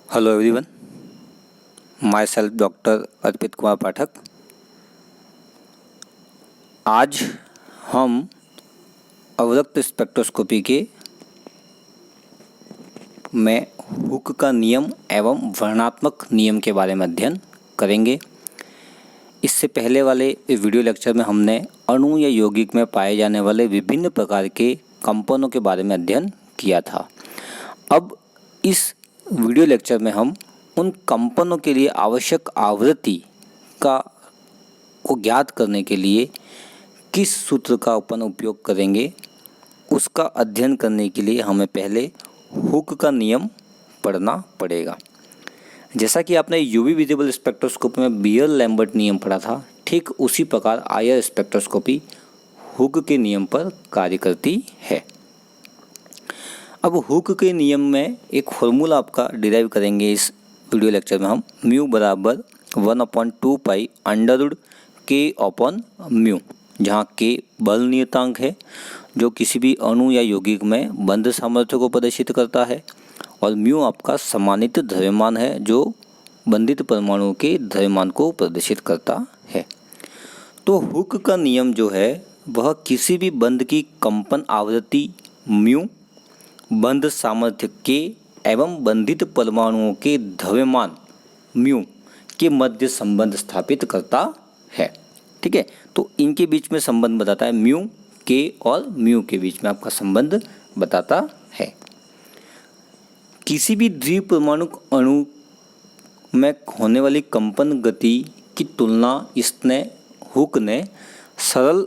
Hello everyone, myself doctor Arpit Kumar Pathak. आज हम अवरक्त स्पेक्ट्रोस्कोपी के में हुक का नियम एवं वर्णनात्मक नियम के बारे में अध्ययन करेंगे। इससे पहले वाले वीडियो लेक्चर में हमने अणु या यौगिक में पाए जाने वाले विभिन्न प्रकार के कंपनों के बारे में अध्ययन किया था। अब इस वीडियो लेक्चर में हम उन कंपनों के लिए आवश्यक आवृत्ति को ज्ञात करने के लिए किस सूत्र का अपन उपयोग करेंगे, उसका अध्ययन करने के लिए हमें पहले हुक का नियम पढ़ना पड़ेगा। जैसा कि आपने यूवी विजिबल स्पेक्ट्रोस्कोपी में बियर-लैम्बर्ट नियम पढ़ा था, ठीक उसी प्रकार आईआर स्पेक्ट्रोस्कोपी हुक के नियम पर कार्य करती है। अब हुक के नियम में एक फॉर्मूला आपका डिराइव करेंगे इस वीडियो लेक्चर में हम। म्यू बराबर 1/2 पाई अंडर के अपॉन म्यू, जहाँ के बल नियतांक है जो किसी भी अणु या यौगिक में बंध सामर्थ्य को प्रदर्शित करता है, और म्यू आपका समानित द्रव्यमान है जो बंधित परमाणुओं के द्रव्यमान को प्रदर्शित करता है। तो हुक का नियम जो है वह किसी भी बंध की कंपन आवृत्ति म्यू, बंध सामर्थ्य के एवं बंधित परमाणुओं के द्रव्यमान म्यू के मध्य संबंध स्थापित करता है। ठीक है, तो इनके बीच में संबंध बताता है, म्यू के और म्यू के बीच में आपका संबंध बताता है। किसी भी द्विपरमाणु अणु में होने वाली कंपन गति की तुलना हुक ने सरल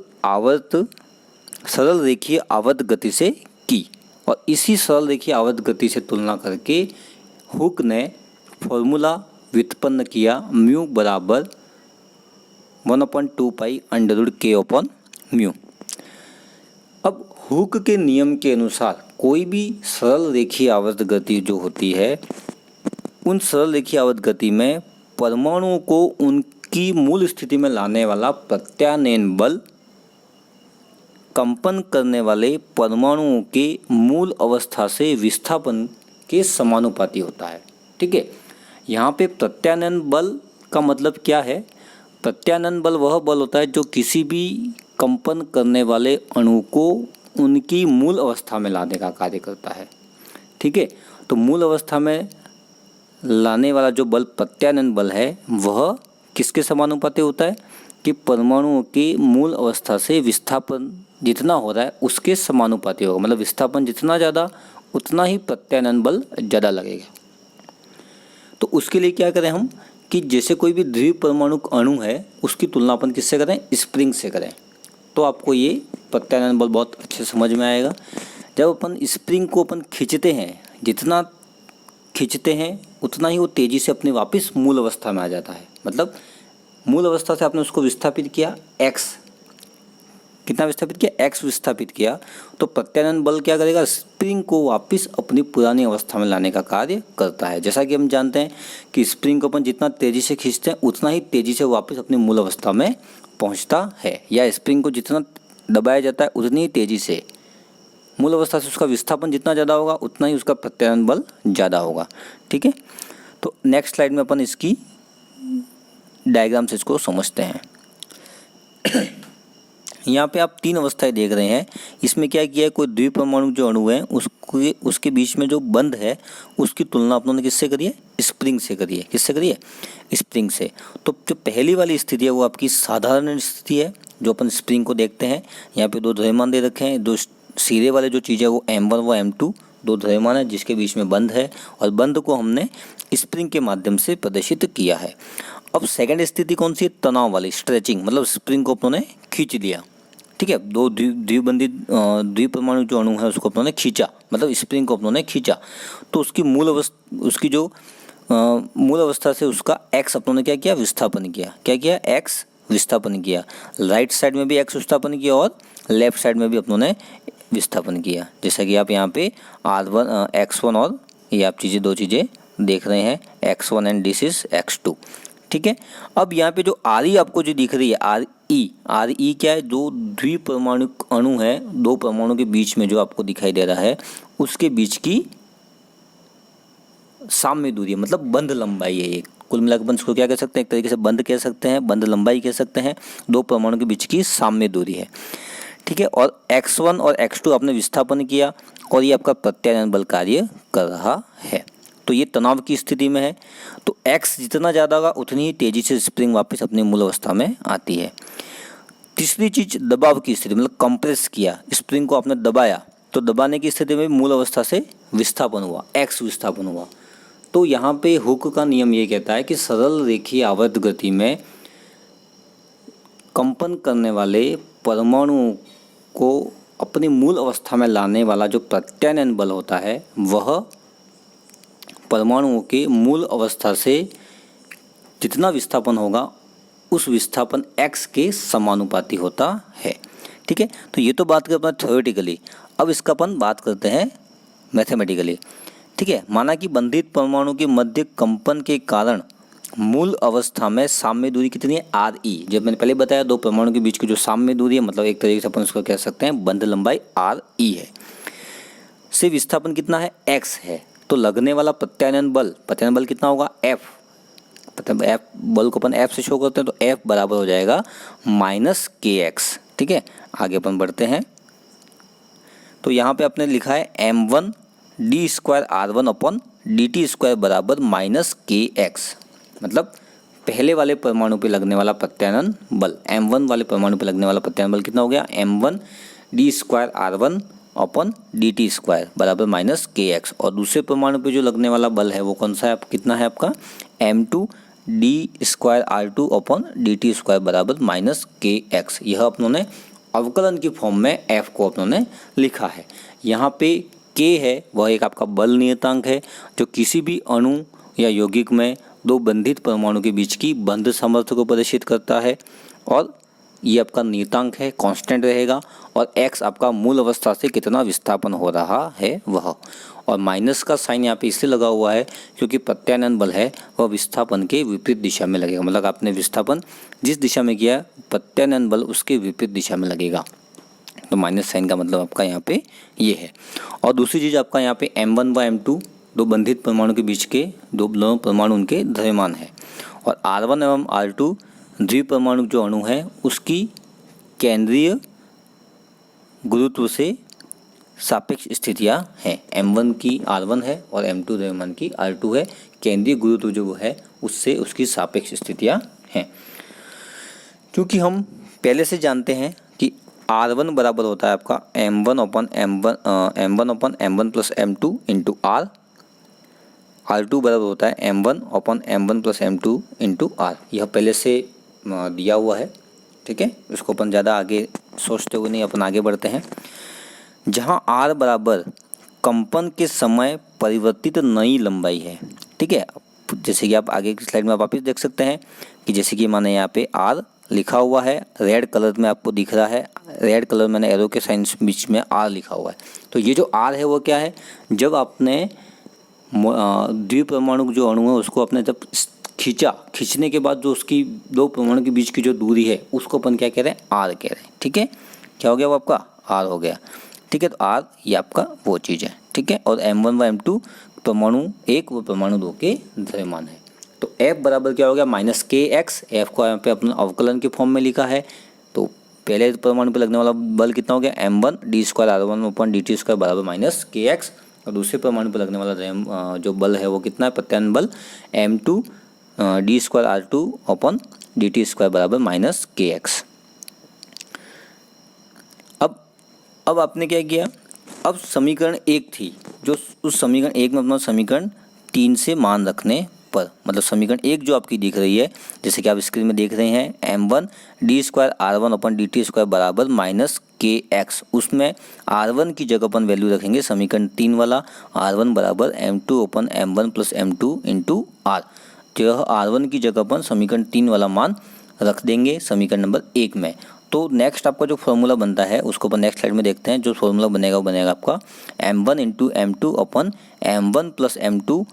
रेखीय आवर्त गति से की, और इसी सरल रेखीय आवर्त गति से तुलना करके हुक ने फॉर्मूला व्युत्पन्न किया, म्यू बराबर 1/2 पाई अंडर के अपॉन म्यू। अब हुक के नियम के अनुसार कोई भी सरल रेखीय आवर्त गति जो होती है, उन सरल रेखीय आवर्त गति में परमाणुओं को उनकी मूल स्थिति में लाने वाला प्रत्यानयन बल कंपन करने वाले परमाणुओं के मूल अवस्था से विस्थापन के समानुपाती होता है। ठीक है, यहाँ पे प्रत्यानयन बल का मतलब क्या है? प्रत्यानयन बल वह बल होता है जो किसी भी कंपन करने वाले अणु को उनकी मूल अवस्था में लाने का कार्य करता है। ठीक है, तो मूल अवस्था में लाने वाला जो बल प्रत्यानयन बल है वह किसके समानुपाती होता है कि परमाणुओं की मूल अवस्था से विस्थापन जितना हो रहा है उसके समानुपाती होगा। मतलब विस्थापन जितना ज़्यादा उतना ही प्रत्यानयन बल ज़्यादा लगेगा। तो उसके लिए क्या करें हम कि जैसे कोई भी द्विपरमाणु अणु है उसकी तुलना अपन किससे करें? स्प्रिंग से करें, तो आपको ये प्रत्यानयन बल बहुत अच्छे समझ में आएगा। जब अपन स्प्रिंग को अपन खींचते हैं, जितना खींचते हैं उतना ही वो तेज़ी से अपनी वापस मूल अवस्था में आ जाता है। मतलब मूल अवस्था से आपने उसको विस्थापित किया, एक्स कितना विस्थापित किया? एक्स विस्थापित किया, तो प्रत्यानयन बल क्या करेगा? स्प्रिंग को वापस अपनी पुरानी अवस्था में लाने का कार्य करता है। जैसा कि हम जानते हैं कि स्प्रिंग को अपन जितना तेज़ी से खींचते हैं उतना ही तेज़ी से वापस अपनी मूल अवस्था में पहुंचता है, या स्प्रिंग को जितना दबाया जाता है उतनी ही तेज़ी से मूल अवस्था से उसका विस्थापन जितना ज़्यादा होगा उतना ही उसका प्रत्यानयन बल ज़्यादा होगा। ठीक है, तो नेक्स्ट स्लाइड में अपन इसकी डायग्राम से इसको समझते हैं। यहाँ पे आप 3 अवस्थाएं देख रहे हैं। इसमें क्या किया है, कोई द्विपरमाणु जो अणु है उसके बीच में जो बंध है उसकी तुलना अपन ने किससे करी है? स्प्रिंग से करी है। किससे करी है? स्प्रिंग से। तो जो पहली वाली स्थिति है वो आपकी साधारण स्थिति है जो अपन स्प्रिंग को देखते हैं। यहाँ पे 2 द्रव्यमान दे रखे हैं, 2 सिरे वाले जो चीज़ है वो M1 व M2 2 द्रव्यमान है जिसके बीच में बंध है, और बंध को हमने स्प्रिंग के माध्यम से प्रदर्शित किया है। अब सेकंड स्थिति कौन सी है? तनाव वाली, स्ट्रेचिंग, मतलब स्प्रिंग को अपनों ने खींच लिया। ठीक है, 2 द्विपरमाणु जो अणु है उसको अपनों ने खींचा, मतलब स्प्रिंग को अपनों ने खींचा, तो उसकी मूल अवस्था से उसका एक्स अपनों ने क्या किया? विस्थापन किया। क्या किया? एक्स विस्थापन किया। राइट साइड में भी एक्स विस्थापन किया और लेफ्ट साइड में भी अपनों ने विस्थापन किया। जैसा कि आप यहाँ पे R1 X1 और ये आप 2 चीज़ें देख रहे हैं, X1 and this is X2। ठीक है, अब यहाँ पे जो RE आपको जो दिख रही है, RE क्या है? 2 द्विपरमाणु अणु है, 2 परमाणु के बीच में जो आपको दिखाई दे रहा है उसके बीच की साम्य दूरी है, मतलब बंध लंबाई है ये। कुल मिलाकर अपन इसको क्या कह सकते हैं, एक तरीके से बंध कह सकते हैं, बंध लंबाई कह सकते हैं, दो परमाणु के बीच की साम्य दूरी है, ठीक है। और x1 और x2 आपने विस्थापन किया और ये आपका प्रत्यानयन बल कार्य कर रहा है। तो ये तनाव की स्थिति में है, तो x जितना ज़्यादा होगा उतनी ही तेजी से स्प्रिंग वापस अपनी मूल अवस्था में आती है। तीसरी चीज दबाव की स्थिति, मतलब कंप्रेस किया, स्प्रिंग को आपने दबाया, तो दबाने की स्थिति में मूल अवस्था से विस्थापन हुआ, x विस्थापन हुआ। तो यहाँ पे हुक का नियम ये कहता है कि सरल रेखीय आवर्त गति में कंपन करने वाले परमाणुओं को अपनी मूल अवस्था में लाने वाला जो प्रत्यानयन बल होता है वह परमाणुओं के मूल अवस्था से जितना विस्थापन होगा उस विस्थापन x के समानुपाती होता है, ठीक है। तो ये तो बात करते हैं थ्योरेटिकली, अब इसका अपन बात करते हैं मैथमेटिकली, ठीक है। माना कि बंधित परमाणु के मध्य कंपन के कारण मूल अवस्था में साम्य दूरी कितनी है, RE। जब मैंने पहले बताया दो परमाणु के बीच की जो साम्य दूरी है, मतलब एक तरीके से अपन उसको कह सकते हैं बंध लंबाई RE है, से विस्थापन कितना है, x है। तो लगने वाला प्रत्यानयन बल कितना होगा, F। F बल को अपन F से शो करते हैं, तो F बराबर हो जाएगा -kx, ठीक है। आगे अपन बढ़ते हैं, तो यहाँ पे आपने लिखा है m1 d² r1 upon dt² बराबर -kx, मतलब पहले वाले परमाणु पे लगने वाला प्रत्यानयन बल, m1 वाले परमाणु पे लगने वाला प्रत्यानयन बल कितना हो गया, m1 d² r1 upon dt² बराबर -kx। और दूसरे परमाणु पे जो लगने वाला बल है वो कौन सा है, कितना है आपका, m2 d² r2 upon dt² बराबर -kx। यह अपनों अवकलन की फॉर्म में f को अपनों लिखा है। यहाँ पे k है वह एक आपका बल नियतांक है जो किसी भी अणु या यौगिक में दो बंधित परमाणु के बीच की बंध सामर्थ्य को प्रदर्शित करता है, और ये आपका नियतांक है, कांस्टेंट रहेगा। और x आपका मूल अवस्था से कितना विस्थापन हो रहा है वह, और माइनस का साइन यहाँ पे इसलिए लगा हुआ है क्योंकि प्रत्यानयन बल है वह विस्थापन के विपरीत दिशा में लगेगा, मतलब आपने विस्थापन जिस दिशा में किया प्रत्यानयन बल उसके विपरीत दिशा में लगेगा, तो माइनस साइन का मतलब आपका यहाँ पे ये है। और दूसरी चीज़ आपका यहाँ पे m1 व m2 दो बंधित परमाणु के बीच के दो परमाणु उनके द्रव्यमान है, और r1 एवं r2 द्विपरमाणु जो अणु है उसकी केंद्रीय गुरुत्व से सापेक्ष स्थितियाँ हैं। m1 की r1 है और m2 द्रव्यमान की r2 है, केंद्रीय गुरुत्व जो है उससे उसकी सापेक्ष स्थितियाँ हैं। क्योंकि हम पहले से जानते हैं कि r1 बराबर होता है आपका m1 upon m1 plus m2 into r, r2 बराबर होता है m1 upon m1 plus m2 into r। यह पहले से दिया हुआ है, ठीक है। इसको अपन ज़्यादा आगे सोचते हुए नहीं अपन आगे बढ़ते हैं। जहाँ r बराबर कंपन के समय परिवर्तित नई लंबाई है, ठीक है। जैसे कि आप आगे की स्लाइड में वापस देख सकते हैं कि जैसे कि माने यहाँ पे r लिखा हुआ है, रेड कलर में आपको दिख रहा है, रेड कलर मैंने एरो के साइन बीच में r लिखा हुआ है। तो ये जो r है वो क्या है, जब आपने द्विपरमाणु जो अणु है उसको आपने जब खींचने के बाद जो उसकी दो परमाणु के बीच की जो दूरी है उसको अपन क्या कह रहे हैं, r कह रहे हैं, ठीक है। क्या हो गया वो आपका r हो गया, ठीक है। तो r ये आपका वो चीज़ है, ठीक है। और m1 व m2 परमाणु 1 व परमाणु 2 के द्रव्यमान है। तो f बराबर क्या हो गया, -kx। f को यहाँ पे अपने अवकलन के फॉर्म में लिखा है, तो पहले परमाणु पे लगने वाला बल कितना हो गया, m1 d² r1 upon dt² बराबर -kx। और दूसरे परमाणु पे लगने वाला जो बल है वो कितना है, प्रत्यानयन बल m2 d² r2 upon dt² बराबर -kx। अब आपने क्या किया, अब समीकरण 1 थी जो उस समीकरण 1 में अपना समीकरण 3 से मान रखने पर, मतलब समीकरण 1 जो आपकी दिख रही है जैसे कि आप स्क्रीन में देख रहे हैं m1 d² r1 upon dt² बराबर -kx, उसमें r1 की जगह अपन वैल्यू रखेंगे समीकरण 3 वाला, r1 बराबर m2 upon m1 plus m2 into r। तो यह r1 की जगह अपन समीकरण 3 वाला मान रख देंगे समीकरण नंबर 1 में। तो नेक्स्ट आपका जो फॉर्मूला बनता है उसको अपन नेक्स्ट स्लाइड में देखते हैं। जो फॉर्मूला बनेगा वो बनेगा आपका m1 into m2 upon m1 plus m2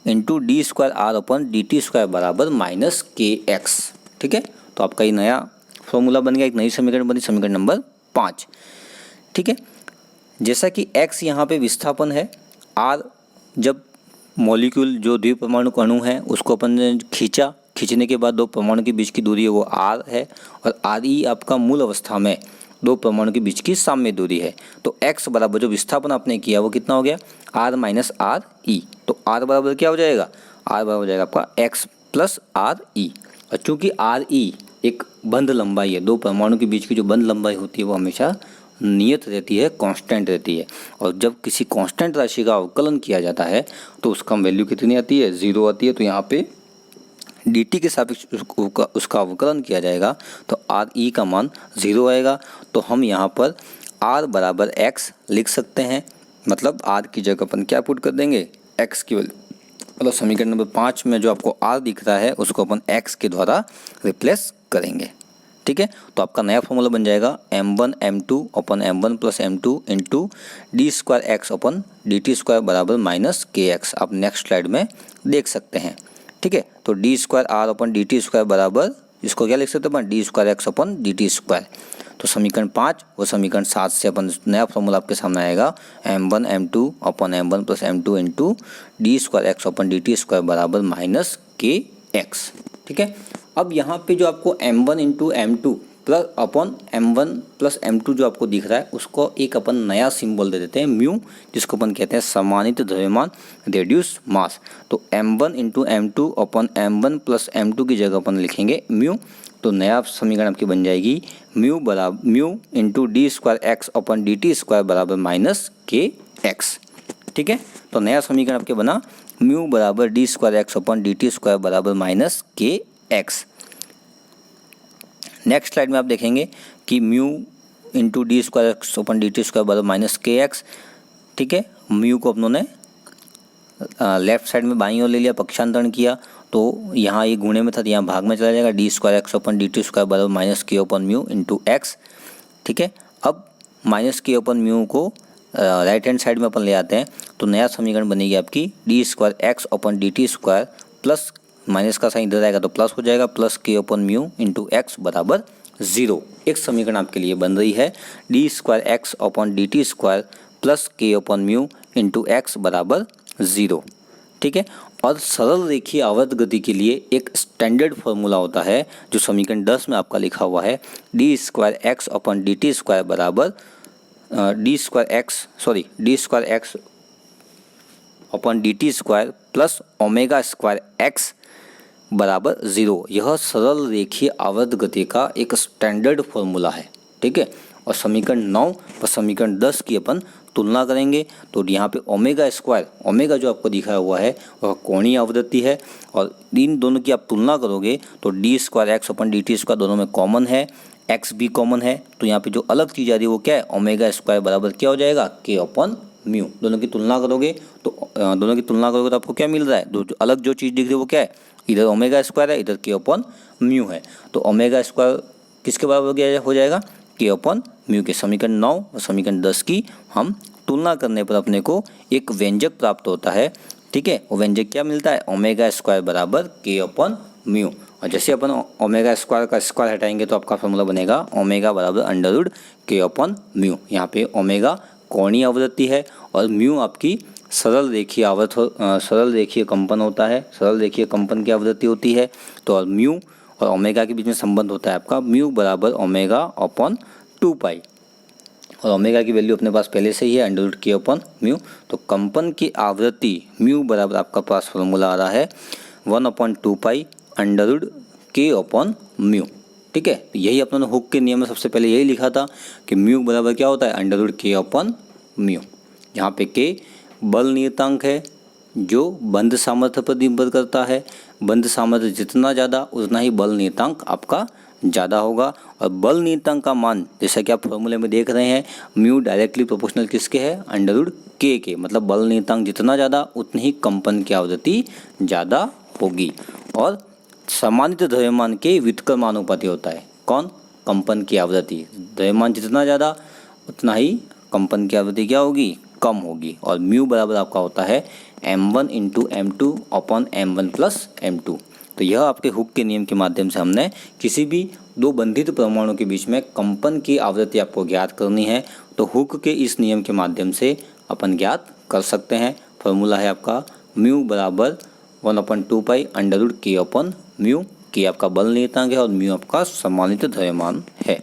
into d² r upon dt² बराबर -kx, ठीक है। तो आपका ये नया फॉर्मूला बन गया, एक नई समीकरण बनी, समीकरण नंबर 5, ठीक है। जैसा कि x यहाँ पे विस्थापन है, r जब मॉलिक्यूल जो द्विपरमाणु अणु है उसको अपन ने खींचा, खींचने के बाद दो परमाणु के बीच की दूरी है वो r है, और re आपका मूल अवस्था में दो परमाणु के बीच की साम्य दूरी है। तो x बराबर जो विस्थापन आपने किया वो कितना हो गया, r माइनस आर ई। तो r बराबर क्या हो जाएगा, r बराबर हो जाएगा आपका x प्लस आर ई। और चूँकि आर ई एक बंध लंबाई है, दो परमाणु के बीच की जो बंध लंबाई होती है वो हमेशा नियत रहती है, कांस्टेंट रहती है। और जब किसी कांस्टेंट राशि का अवकलन किया जाता है तो उसका वैल्यू कितनी आती है, 0 आती है। तो यहाँ पे dt के सापेक्ष उसका अवकलन किया जाएगा तो आर ई का मान 0 आएगा। तो हम यहाँ पर r बराबर x लिख सकते हैं, मतलब r की जगह अपन क्या पुट कर देंगे, x की वैल्यू, मतलब समीकरण नंबर 5 में जो आपको r दिख रहा है उसको अपन x के द्वारा रिप्लेस करेंगे। ठीक है, तो आपका नया फॉर्मूला बन जाएगा m1 m2 upon m1 plus m2 into d square x upon d t square बराबर माइनस के एक्स। आप नेक्स्ट स्लाइड में देख सकते हैं। ठीक है, तो d square r upon d t square बराबर, इसको क्या लिख सकते हैं अपन, d square x upon d t square. तो समीकरण 5 व समीकरण 7 से अपन नया फॉर्मूला आपके सामने आएगा m1 m2 upon m1 plus m2 into d square x upon d t square बराबर माइनस के एक्स। ठीक है, अब यहाँ पे जो आपको m1 इंटू m2 प्लस अपन m1 प्लस m2 जो आपको दिख रहा है उसको एक अपन नया सिंबल दे देते हैं म्यू, जिसको अपन कहते हैं सम्मानित द्रव्यमान रेड्यूस मास। तो m1 into m2 upon m1 plus m2 की जगह अपन लिखेंगे म्यू। तो नया समीकरण आपकी बन जाएगी म्यू बराबर mu into d square x upon d t square बराबर माइनस के एक्स। ठीक है, तो नया समीकरण आपके बना म्यू बराबर d square x upon d t square बराबर minus k x. Next slide में आप देखेंगे कि mu into d square x upon d t square बराबर माइनस के एक्स। ठीक है, म्यू को अपनों ने लेफ्ट साइड में बाईं ओर ले लिया, पक्षांतरण किया, तो यहाँ ये गुणे में था तो यहाँ भाग में चला जाएगा, D square x upon d t square बराबर माइनस के अपन म्यू इंटू एक्स। ठीक है, अब माइनस के अपन म्यू को राइट हैंड साइड में अपन ले आते हैं तो नया समीकरण बनेगी आपकी d square x upon d t square plus minus का साइन इधर आएगा तो प्लस हो जाएगा प्लस के अपन म्यू इंटू एक्स बराबर 0। एक समीकरण आपके लिए बन रही है d square x upon d t square plus के अपन म्यू इंटू एक्स बराबर 0। ठीक है, और सरल रेखीय आवर्त गति के लिए एक स्टैंडर्ड फॉर्मूला होता है जो समीकरण 10 में आपका लिखा हुआ है d square x upon d t square बराबर d square x upon d t square plus omega square x बराबर 0। यह सरल रेखीय आवर्त गति का एक स्टैंडर्ड फॉर्मूला है। ठीक है, और समीकरण 9 और समीकरण 10 की अपन तुलना करेंगे तो यहाँ पे ओमेगा स्क्वायर, ओमेगा जो आपको दिखाया हुआ है वह कोणीय आवृत्ति है, और इन दोनों की आप तुलना करोगे तो d square x upon d t square दोनों में कॉमन है, एक्स भी कॉमन है। तो यहाँ पे जो अलग चीज़ आ रही है वो क्या है, ओमेगा स्क्वायर बराबर क्या हो जाएगा, के अपन म्यू। दोनों की तुलना करोगे तो आपको क्या मिल रहा है, जो अलग जो चीज़ दिख रही है वो क्या है, इधर ओमेगा स्क्वायर है, इधर के अपन म्यू है। तो ओमेगा स्क्वायर किसके बराबर हो जाएगा, के अपन म्यू के। समीकरण 9 और समीकरण 10 की हम तुलना करने पर अपने को एक व्यंजक प्राप्त होता है। ठीक है, वो व्यंजक क्या मिलता है, ओमेगा स्क्वायर बराबर के अपन म्यू। और जैसे अपन ओमेगा स्क्वायर का स्क्वायर हटाएंगे तो आपका फॉर्मूला बनेगा ओमेगा बराबर अंडर रूट के अपन म्यू। यहाँ पे ओमेगा कोणीय आवृत्ति है और म्यू आपकी सरल रेखीय कंपन होता है, सरल रेखीय कंपन की आवृत्ति होती है। तो और म्यू और ओमेगा के बीच में संबंध होता है आपका म्यू बराबर ओमेगा अपॉन 2 पाई, और ओमेगा की वैल्यू अपने पास पहले से ही है अंडर रूट के अपॉन म्यू। तो कंपन की आवृत्ति म्यू बराबर आपका पास फॉर्मूला आ रहा है 1/2 पाई अंडर रूट के अपॉन म्यू। ठीक है, यही अपने हुक के नियम में सबसे पहले यही लिखा था कि म्यू बराबर क्या होता है, अंडर रूट के अपॉन म्यू। यहाँ पे के बल नियतांक है जो बंध सामर्थ्य पर निर्भर करता है। बंध सामर्थ्य जितना ज़्यादा उतना ही बल नियतांक आपका ज़्यादा होगा। और बल नियतांक का मान जैसा कि आप फॉर्मूले में देख रहे हैं म्यू डायरेक्टली प्रोपोर्शनल किसके है, अंडर रूट के। मतलब बल नियतांक जितना ज़्यादा उतनी ही कंपन की आवृत्ति ज़्यादा होगी। और सम्मानित द्रव्यमान के व्युत्क्रमानुपाती होता है कौन, कंपन की आवृत्ति। द्रव्यमान जितना ज़्यादा उतना ही कंपन की आवृत्ति क्या होगी, कम होगी। और म्यू बराबर आपका होता है m1 into m2 upon m1 plus m2। तो यह आपके हुक के नियम के माध्यम से हमने किसी भी दो बंधित परमाणु के बीच में कंपन की आवृत्ति आपको ज्ञात करनी है तो हुक के इस नियम के माध्यम से अपन ज्ञात कर सकते हैं। फॉर्मूला है आपका म्यू बराबर 1/2 अंडर रूट के अपन म्यू। के आपका बल नियतांक है और म्यू आपका सम्मानित द्रव्यमान है।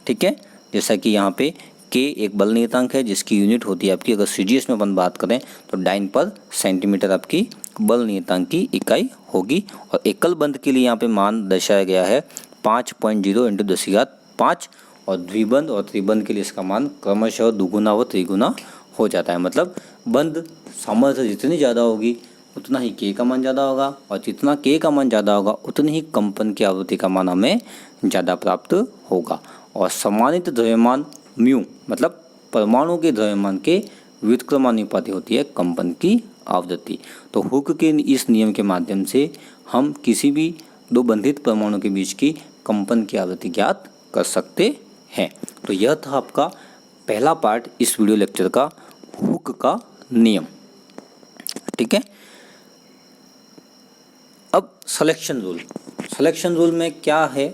ठीक है, जैसा कि यहाँ पे के एक बल नियतांक है जिसकी यूनिट होती है आपकी, अगर सीजीएस में अपन बात करें तो डाइन पर सेंटीमीटर आपकी बल नियतांक की इकाई होगी। और एकल बंध के लिए यहाँ पे मान दर्शाया गया है 5.0 × 10⁵ और द्विबंध और त्रिबंध के लिए इसका मान क्रमशः दुगुना व त्रिगुना हो जाता है। मतलब बंध सामर्थ्य जितनी ज़्यादा होगी उतना ही के का मान ज़्यादा होगा, और जितना के का मान ज़्यादा होगा उतनी ही कंपन की आवृत्ति का मान हमें ज़्यादा प्राप्त होगा। और सम्मानित द्रव्यमान म्यू मतलब परमाणु के द्रव्यमान के व्युत्क्रमानुपाती होती है कंपन की आवृत्ति। तो हुक के इस नियम के माध्यम से हम किसी भी दो बंधित परमाणु के बीच की कंपन की आवृत्ति ज्ञात कर सकते हैं। तो यह था आपका पहला पार्ट इस वीडियो लेक्चर का, हुक का नियम। ठीक है, अब सिलेक्शन रूल। सिलेक्शन रूल में क्या है,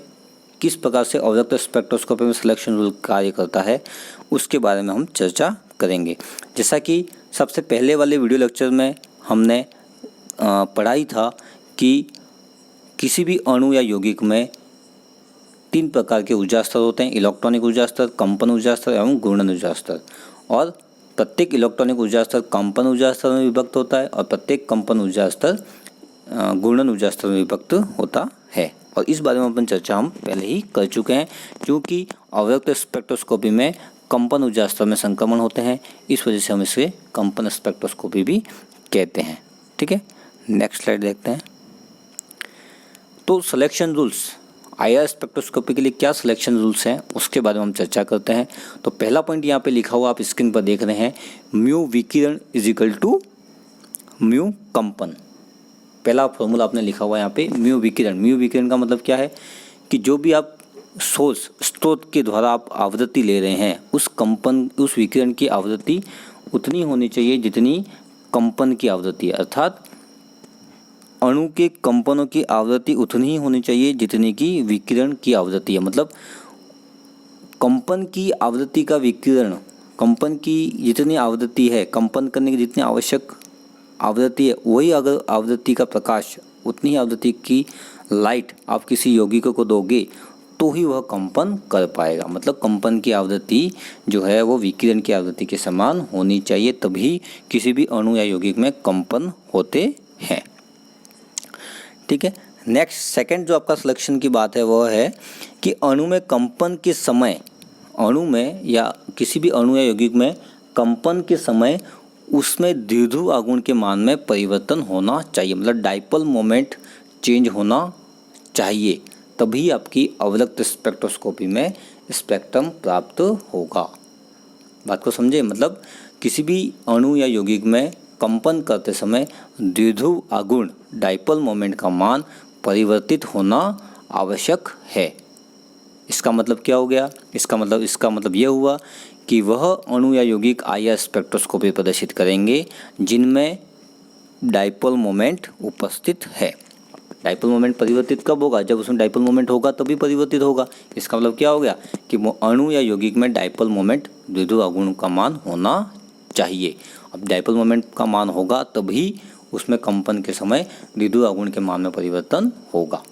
किस प्रकार से अवरक्त स्पेक्ट्रोस्कोपी में सिलेक्शन रूल कार्य करता है, उसके बारे में हम चर्चा करेंगे। जैसा कि सबसे पहले वाले वीडियो लेक्चर में हमने पढ़ाई था कि किसी भी अणु या यौगिक में 3 प्रकार के ऊर्जा स्तर होते हैं, इलेक्ट्रॉनिक ऊर्जा स्तर, कंपन ऊर्जा स्तर एवं घूर्णन ऊर्जा स्तर। और प्रत्येक इलेक्ट्रॉनिक ऊर्जा स्तर कंपन ऊर्जा स्तर में विभक्त होता है और प्रत्येक कंपन ऊर्जा स्तर घूर्णन ऊर्जा स्तर में विभक्त होता है। और इस बारे में अपन चर्चा हम पहले ही कर चुके हैं, क्योंकि अवरक्त स्पेक्ट्रोस्कोपी में कंपन ऊर्जा स्तर में संक्रमण होते हैं, इस वजह से हम इसे कंपन स्पेक्ट्रोस्कोपी भी कहते हैं। ठीक है, नेक्स्ट स्लाइड देखते हैं। तो सिलेक्शन रूल्स, आईआर स्पेक्ट्रोस्कोपी के लिए क्या सिलेक्शन रूल्स हैं उसके बारे में हम चर्चा करते हैं। तो पहला पॉइंट यहाँ पे लिखा हुआ आप स्क्रीन पर देख रहे हैं, म्यू विकिरण इज इक्वल टू म्यू कंपन। पहला फॉर्मूला आपने लिखा हुआ है यहाँ पे म्यू विकिरण। म्यू विकिरण का मतलब क्या है कि जो भी आप सोर्स स्रोत के द्वारा आप आवृत्ति ले रहे हैं उस कंपन उस विकिरण की आवृत्ति उतनी होनी चाहिए जितनी कंपन की आवृत्ति है, अर्थात अणु के कंपनों की आवृत्ति उतनी ही होनी चाहिए जितनी की विकिरण की आवृत्ति है। मतलब कंपन की आवृत्ति का विकिरण, कंपन की जितनी आवृत्ति है, कंपन करने की जितनी आवश्यक आवृत्ति है, वही अगर आवृत्ति का प्रकाश, उतनी ही आवृत्ति की लाइट आप किसी यौगिक को दोगे तो ही वह कंपन कर पाएगा। मतलब कंपन की आवृत्ति जो है वो विकिरण की आवृत्ति के समान होनी चाहिए, तभी किसी भी अणु या यौगिक में कंपन होते हैं। ठीक है, नेक्स्ट सेकंड जो आपका सिलेक्शन की बात है वह है कि अणु में कंपन के समय, अणु में या किसी भी अणु या यौगिक में कंपन के समय उसमें द्विध्रुव आघूर्ण के मान में परिवर्तन होना चाहिए। मतलब डाइपोल मोमेंट चेंज होना चाहिए, तभी आपकी अवरक्त स्पेक्ट्रोस्कोपी में स्पेक्ट्रम प्राप्त होगा। बात को समझे, मतलब किसी भी अणु या यौगिक में कंपन करते समय द्विध्रुव आघूर्ण डाइपोल मोमेंट का मान परिवर्तित होना आवश्यक है। इसका मतलब क्या हो गया, इसका मतलब यह हुआ कि वह अणु या यौगिक आईआर स्पेक्ट्रोस्कोपी प्रदर्शित करेंगे जिनमें डाइपोल मोमेंट उपस्थित है। डाइपोल मोमेंट परिवर्तित कब होगा, जब उसमें डाइपोल मोमेंट होगा तभी परिवर्तित होगा। इसका मतलब क्या हो गया कि अणु या यौगिक में डाइपोल मोमेंट द्विध्रुव आघूर्ण का मान होना चाहिए। अब डाइपोल मोमेंट का मान होगा तभी उसमें कंपन के समय द्विध्रुव आघूर्ण के मान में परिवर्तन होगा।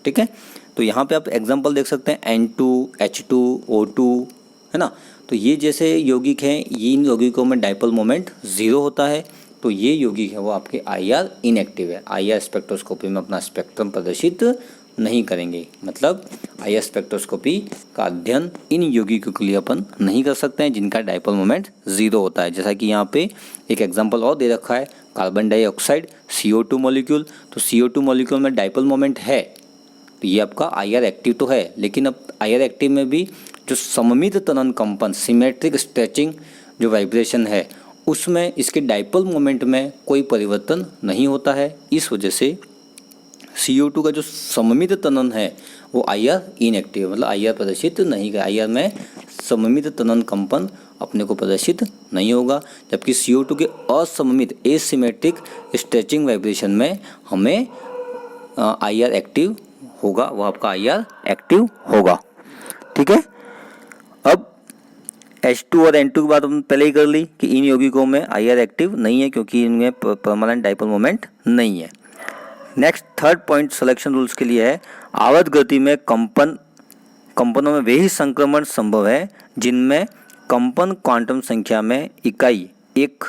ठीक है, तो यहाँ पे आप एग्जांपल देख सकते हैं N2, H2, O2, है ना। तो ये जैसे यौगिक हैं, ये इन यौगिकों में डाइपोल मोमेंट 0 होता है, तो ये यौगिक है वो आपके आईआर इनएक्टिव है, आईआर स्पेक्ट्रोस्कोपी में अपना स्पेक्ट्रम प्रदर्शित नहीं करेंगे। मतलब आईआर स्पेक्ट्रोस्कोपी का अध्ययन इन यौगिकों के लिए अपन नहीं कर सकते हैं जिनका डाइपोल मोमेंट 0 होता है। जैसा कि यहाँ पे एक एग्जांपल और दे रखा है, कार्बन डाइऑक्साइड CO2 मॉलिक्यूल। तो CO2 मॉलिक्यूल में डाइपोल मोमेंट है, तो ये आपका आईआर एक्टिव तो है, लेकिन अब आईआर एक्टिव में भी जो सममित तनन कंपन, सिमेट्रिक स्ट्रेचिंग जो वाइब्रेशन है, उसमें इसके डाइपोल मोमेंट में कोई परिवर्तन नहीं होता है। इस वजह से CO2 का जो सममित तनन है वो आईआर इनएक्टिव है, मतलब आईआर प्रदर्शित नहीं है। आईआर में सममित तनन कंपन अपने को प्रदर्शित नहीं होगा, जबकि CO2 के असममित एसिमेट्रिक स्ट्रेचिंग वाइब्रेशन में हमें आईआर एक्टिव होगा, वह आपका आईआर एक्टिव होगा। ठीक है, अब H2 और N2 की बात हमने पहले ही कर ली कि इन यौगिकों में IR एक्टिव नहीं है क्योंकि इनमें परमानेंट डाइपोल मोमेंट नहीं है। Next third point selection rules के लिए है, आवर्त गति में कंपनों में वे ही संक्रमण संभव है जिनमें कंपन क्वांटम संख्या में एक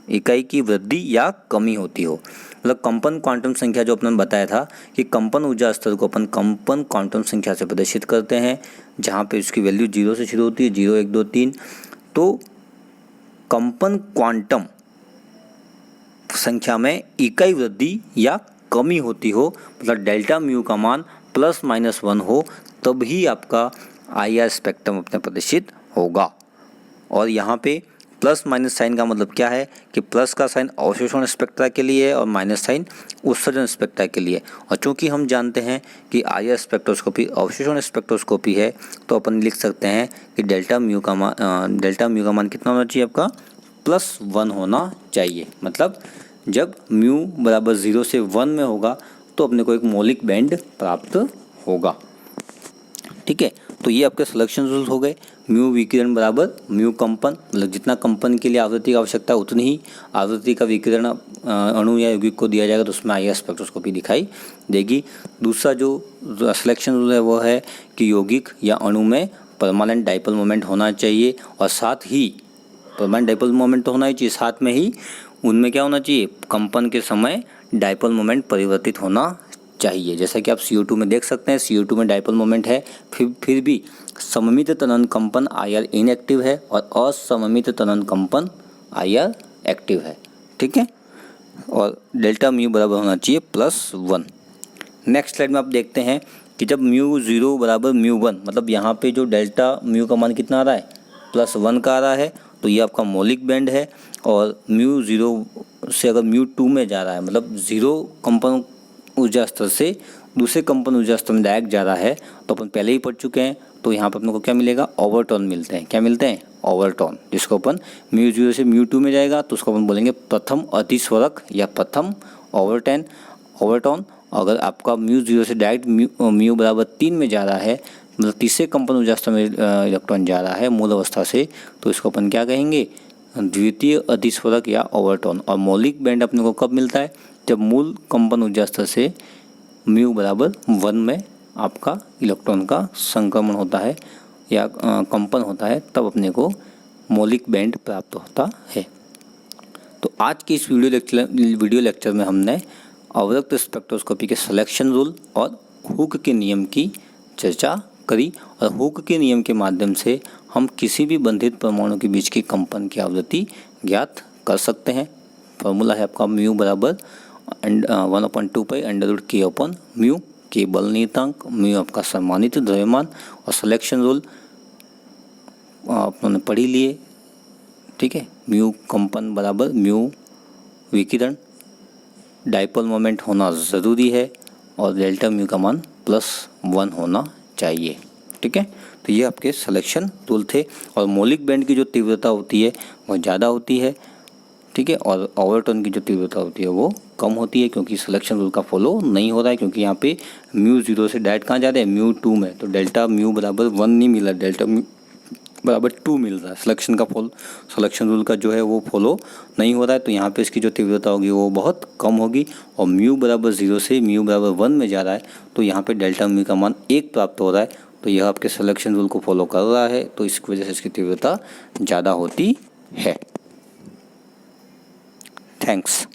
इकाई की वृद्धि या कमी होती हो। मतलब कंपन क्वांटम संख्या जो अपने बताया था कि कंपन ऊर्जा स्तर को अपन कंपन क्वांटम संख्या से प्रदर्शित करते हैं, जहाँ पे उसकी वैल्यू 0 से शुरू होती है, 0 1 2 3। तो कंपन क्वांटम संख्या में इकाई वृद्धि या कमी होती हो, मतलब डेल्टा म्यू का मान ±1 हो, तब ही आपका IR स्पेक्ट्रम अपने प्रदर्शित होगा। और यहाँ पे प्लस माइनस साइन का मतलब क्या है कि प्लस का साइन अवशोषण स्पेक्ट्रा के लिए है और माइनस साइन उत्सर्जन स्पेक्ट्रा के लिए। और चूंकि हम जानते हैं कि IR स्पेक्ट्रोस्कोपी अवशोषण स्पेक्ट्रोस्कोपी है, तो अपन लिख सकते हैं कि डेल्टा म्यू का मान कितना होना चाहिए, आपका +1 होना चाहिए। मतलब जब म्यू बराबर 0 से 1 में होगा तो अपने को एक मौलिक बैंड प्राप्त होगा। ठीक है, तो ये आपके सिलेक्शन रूल्स हो गए। म्यू विकिरण बराबर म्यू कंपन, मतलब जितना कंपन के लिए आवृत्ति की आवश्यकता उतनी ही आवृत्ति का विकिरण अणु या यौगिक को दिया जाएगा, तो उसमें IR स्पेक्ट्रोस्कोपी दिखाई देगी। दूसरा जो सिलेक्शन रूल है वो है कि यौगिक या अणु में परमानेंट डाइपोल मोमेंट होना चाहिए, और साथ ही परमानेंट डाइपोल मोमेंट तो होना ही चाहिए, साथ में ही उनमें क्या होना चाहिए, कंपन के समय डाइपोल मोमेंट परिवर्तित होना चाहिए। जैसा कि आप CO2 में देख सकते हैं, CO2 में डाइपोल मोमेंट है, फिर भी सममित त्वरण कंपन IR इनएक्टिव है और असममित त्वरण कंपन IR एक्टिव है। ठीक है, और डेल्टा म्यू बराबर होना चाहिए +1। नेक्स्ट स्लाइड में आप देखते हैं कि जब म्यू 0 बराबर म्यू 1, मतलब यहाँ पे जो डेल्टा म्यू का मान कितना आ रहा है, +1 का आ रहा है, तो ये आपका मौलिक बैंड है। और म्यू 0 से अगर म्यू 2 में जा रहा है, मतलब 0 कंपन ऊर्जा स्तर से दूसरे कंपन ऊर्जा स्तर में डायरेक्ट जा रहा है, तो अपन पहले ही पढ़ चुके हैं। तो यहाँ पर अपने को क्या मिलेगा, ओवरटोन मिलते हैं। क्या मिलते हैं, ओवरटोन, जिसको अपन म्यू 0 से म्यू 2 में जाएगा तो उसको अपन बोलेंगे प्रथम अतिस्वरक या प्रथम ओवरटोन। अगर आपका म्यू 0 से डायरेक्ट म्यू बराबर 3 में जा रहा है, मतलब तीसरे कंपन ऊर्जा स्तर में इलेक्ट्रॉन जा रहा है मूल अवस्था से, तो इसको अपन क्या कहेंगे, द्वितीय अतिस्वरक या ओवरटोन। और मौलिक बैंड अपने को कब मिलता है, जब मूल कंपन ऊर्जा स्तर से म्यू बराबर 1 में आपका इलेक्ट्रॉन का संक्रमण होता है या कंपन होता है, तब अपने को मौलिक बैंड प्राप्त होता है। तो आज के इस वीडियो लेक्चर में हमने अवरक्त स्पेक्ट्रोस्कोपी के सिलेक्शन रूल और हुक के नियम की चर्चा करी। और हुक के नियम के माध्यम से हम किसी भी बंधित परमाणु के बीच की कंपन की आवृत्ति ज्ञात कर सकते हैं। फॉर्मूला है आपका म्यू बराबर 1/2π√k/म्यू, के बल नियतांक, म्यू आपका सम्मानित द्रव्यमान, और सिलेक्शन रूल आपने पढ़ ही लिए। ठीक है, म्यू कंपन बराबर म्यू विकिरण, डाइपोल मोमेंट होना ज़रूरी है, और डेल्टा म्यू का मान +1 होना चाहिए। ठीक है, तो ये आपके सिलेक्शन रूल थे। और मौलिक बैंड की जो तीव्रता होती है वो ज़्यादा होती है। ठीक है, और ओवरटोन की जो तीव्रता होती है वो कम होती है, क्योंकि सिलेक्शन रूल का फॉलो नहीं हो रहा है। क्योंकि यहाँ पे म्यू 0 से डायरेक्ट कहाँ जा रहे हैं, म्यू 2 में, तो डेल्टा म्यू बराबर 1 नहीं मिल रहा, डेल्टा म्यू बराबर 2 मिल रहा है। सिलेक्शन रूल का जो है वो फॉलो नहीं हो रहा है, तो यहाँ पे इसकी जो तीव्रता होगी वो बहुत कम होगी। और म्यू बराबर 0 से म्यू बराबर 1 में जा रहा है, तो यहाँ पे डेल्टा म्यू का मान 1 प्राप्त हो रहा है, तो यह आपके सिलेक्शन रूल को फॉलो कर रहा है, तो इसकी वजह से इसकी तीव्रता ज़्यादा होती है। थैंक्स।